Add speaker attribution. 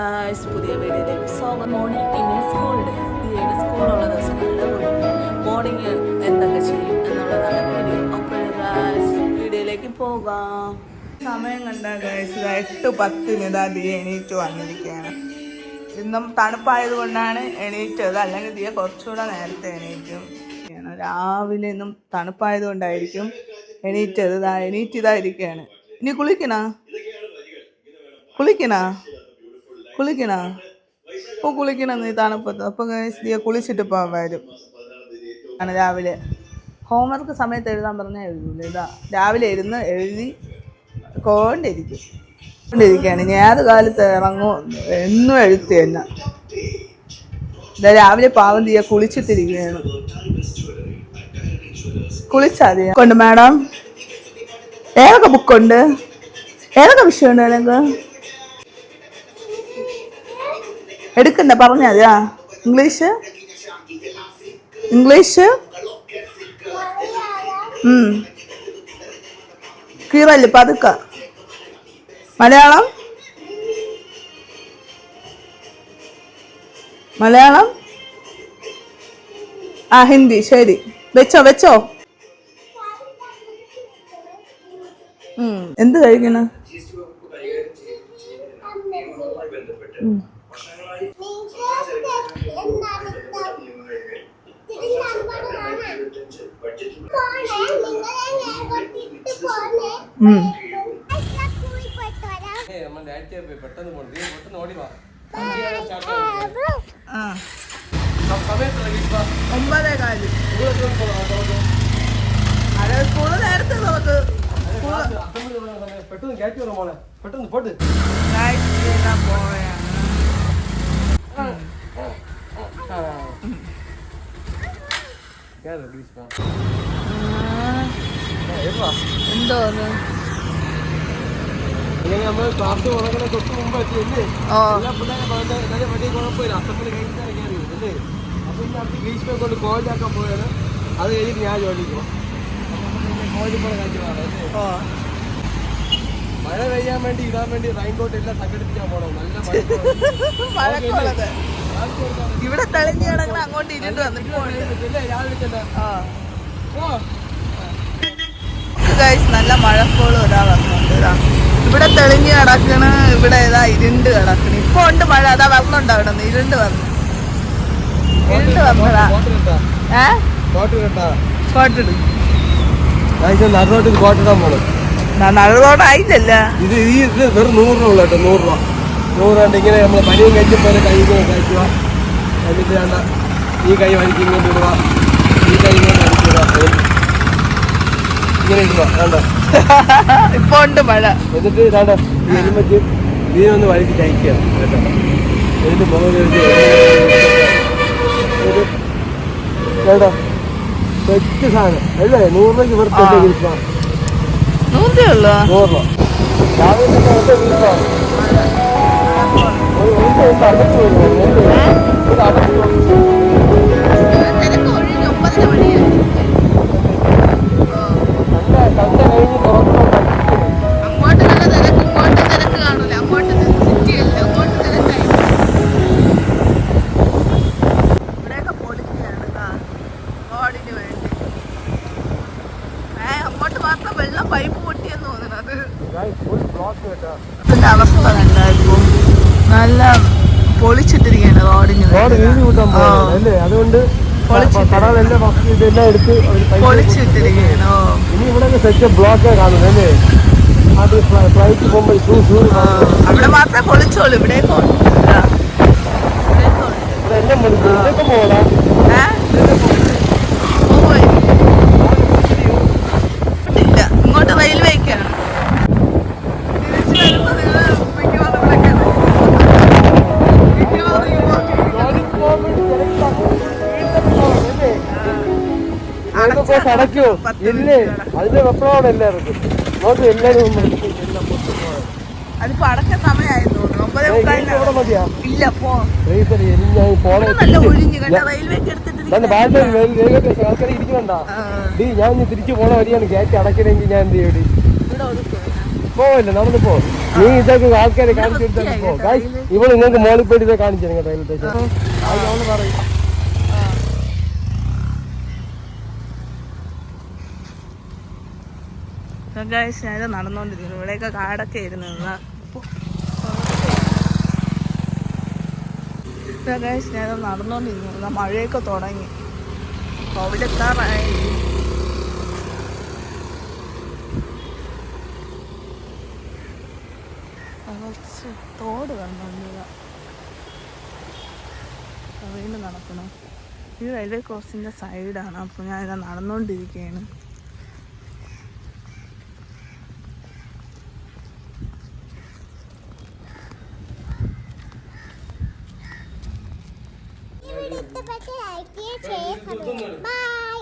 Speaker 1: പുതിയ വീഡിയോയിലേക്ക് സ്വാഗതം. മോർണിംഗ് ഇനി സ്കൂൾ ഡേ. ദിയയുടെ സ്കൂളുള്ള ദിവസങ്ങളിൽ മോർണിംഗ് എന്തൊക്കെ ചെയ്യും എന്നുള്ളതാണ് വീഡിയോ. അപ്പോൾ വീഡിയോയിലേക്ക് പോകാം. സമയം കണ്ട ഗൈസ് 8:10 ഇതാ ദിയ എണീറ്റ് വന്നിരിക്കുകയാണ്. ഇന്നും തണുപ്പായത് കൊണ്ടാണ് എണീറ്റത്, അല്ലെങ്കിൽ ദിയ കുറച്ചുകൂടെ നേരത്തെ എണീറ്റും. രാവിലെ ഇന്നും തണുപ്പായത് കൊണ്ടായിരിക്കും എണീറ്റത്. എണീറ്റിതായിരിക്കുകയാണ്. ഇനി കുളിക്കണ ഇപ്പോൾ കുളിക്കണം നീ തണുപ്പത്ത്. അപ്പോൾ ദിയ കുളിച്ചിട്ട് പോകാൻ വരും. ആണ് രാവിലെ ഹോംവർക്ക് സമയത്ത് എഴുതാൻ പറഞ്ഞാൽ എഴുതൂല. ഇതാ രാവിലെ എഴുതി കൊണ്ടിരിക്കുകയാണ്. ഞാൻ ഏത് കാലത്ത് ഇറങ്ങും എന്നും എഴുത്ത് തന്നെ. ഇതാ രാവിലെ പാവം ദിയ കുളിച്ചിട്ടിരിക്കുകയാണ്. കുളിച്ചാൽ കൊണ്ട് മാഡം ഏതൊക്കെ ബുക്കുണ്ട്, ഏതൊക്കെ വിഷയമുണ്ട് എനിക്ക് എടുക്കണ്ട പറഞ്ഞാൽ മതിയാ. ഇംഗ്ലീഷ് ക്ലിയറല്ലേ പതുക്ക. മലയാളം ഹിന്ദി. ശരി, വെച്ചോ. എന്ത് കഴിക്കണം? സ്കൂള് നേരത്തെ നമുക്ക് പെട്ടെന്ന് കയറ്റി വരാം മോളെ, പെട്ടെന്ന് പോട്ട് എന്തോന്ന് നമ്മൾ ക്ലാസ് തുടങ്ങുന്ന തൊട്ട് മുമ്പ് എത്തിയല്ലേ. എല്ലാ പിള്ളേരെ വലിയ കുഴപ്പമില്ല. അസംബ്ലി കഴിഞ്ഞിട്ടാണ് കയറിയത് അല്ലേ. അപ്പം ഇനി അടുത്ത് ഗ്രീഷ്മയെ കൊണ്ട് കോഴിയാക്കാൻ പോയാണ്. അത് കഴിഞ്ഞിട്ട് ഞാൻ ജോലിക്കും. കോഴിപ്പുറം കഴിച്ചു പോകാം. മഴ പെയ്യാൻ വേണ്ടി ഇടാൻ വേണ്ടി റെയിൻകോട്ട് എല്ലാം സംഘടിപ്പിക്കാൻ പോകണം. നല്ല മഴ ഇവിടെ തെളിഞ്ഞ് കിടക്കണ അങ്ങോട്ട് ഇരുട്ട് വന്നിട്ട് നല്ല മഴക്കോളും ഇതാ വന്നുണ്ട്. ഇതാ ഇവിടെ തെളിഞ്ഞ് കിടക്കണ്, ഇവിടെ ഇതാ ഇരുണ്ട് കിടക്കണ്. ഇപ്പൊ ഉണ്ട് മഴ. അതാ വെള്ളം ഉണ്ടാവിടുന്നു. ഇരുണ്ട് വന്നതാ. നടുറോഡായില്ലല്ല.
Speaker 2: ഇത് വെറും 100 രൂപ കേട്ടോ. 100 രൂപ 100 രൂപ ഇങ്ങനെ നമ്മൾ പനിയും കഴിച്ചപ്പോൾ കൈ കഴിക്കുക. എന്നിട്ട് വേണ്ട ഈ കൈ വലിക്ക് ഇങ്ങോട്ട് ഇടുക, ഈ കൈ ഇങ്ങോട്ട് വലിക്കുക, ഇങ്ങനെ ഇടുക വേണ്ട.
Speaker 1: ഇപ്പൊ ഉണ്ട് മഴ.
Speaker 2: എന്നിട്ട് വേണ്ട ഈ എലിമറ്റ് ഇതിനൊന്ന് വലിച്ച് കഴിക്കുക കേട്ടോ. എന്നിട്ട് മുഖം കേട്ടോ തെറ്റ് സാധനം അല്ലേ. 100 രൂപയ്ക്ക് വെറുതെ
Speaker 1: 100 രൂപ.
Speaker 2: 100 രൂപ രാവിലെ
Speaker 1: അവസ്ഥ കണ്ടായിരിക്കും. നല്ല പൊളിച്ചിട്ടിരിക്കുകയാണ് റോഡിന്.
Speaker 2: അതുകൊണ്ട്
Speaker 1: പൊളിച്ചിട്ടിരിക്കുകയാണോ.
Speaker 2: ഇനി ഇവിടെ സെറ്റ് ബ്ലോക്ക് കാണുന്നത് അല്ലേ. അത് ഫ്ലൈറ്റ് പോകുമ്പോൾ
Speaker 1: അവിടെ മാത്രമേ പൊളിച്ചോളൂ. ഇവിടേക്ക് ഇല്ല. ഇങ്ങോട്ട് റെയിൽവേക്കാണ്.
Speaker 2: അടയ്ക്കോ ഇല്ലേ. അതിന്റെ വെപ്പളോടെ എല്ലാവർക്കും നോക്കി എല്ലാവരും
Speaker 1: അതിപ്പോ അടക്ക സമയമായി തോന്നുന്നു. 9:15
Speaker 2: മതിയാ.
Speaker 1: ഇല്ല പോ.
Speaker 2: ആൾക്കാരെ ഇരിക്കണ്ട. ഞാൻ ഇനി തിരിച്ചു പോണ വഴിയാണ്. കയറ്റി അടക്കണമെങ്കിൽ ഞാൻ എന്ത് ചെയ്യടി. പോവല്ലേ നടന്നു പോ. നീ ഇതൊക്കെ ആൾക്കാരെ കാണിച്ചു കൊടുത്താൽ പോ. ഇവിടെ നിങ്ങൾക്ക് മോളിൽ പോയിട്ട് ഇതൊക്കെ കാണിച്ചു തരും കേട്ടോ. റെയിൽവേ സ്റ്റേഷൻ അവള് പറയും.
Speaker 1: ഞാൻ നടന്നുകൊണ്ടിരിക്കുന്നു. ഇവിടെയൊക്കെ കാടൊക്കെ ഇരുന്നു. ഞാൻ നടന്നുകൊണ്ടിരിക്കുന്നു. മഴയൊക്കെ തുടങ്ങി. കോവിഡ് എത്താറായി. തോട് കണ്ടോണ്ടില്ല. വീണ്ടും നടക്കണം. ഇത് റെയിൽവേ ക്രോസിൻ്റെ സൈഡാണ്. അപ്പോൾ ഞാനിത് നടന്നുകൊണ്ടിരിക്കുകയാണ്.
Speaker 3: ഇഷ്ടപ്പെട്ട ലൈക്ക് ചെയ്യണം. ബൈ.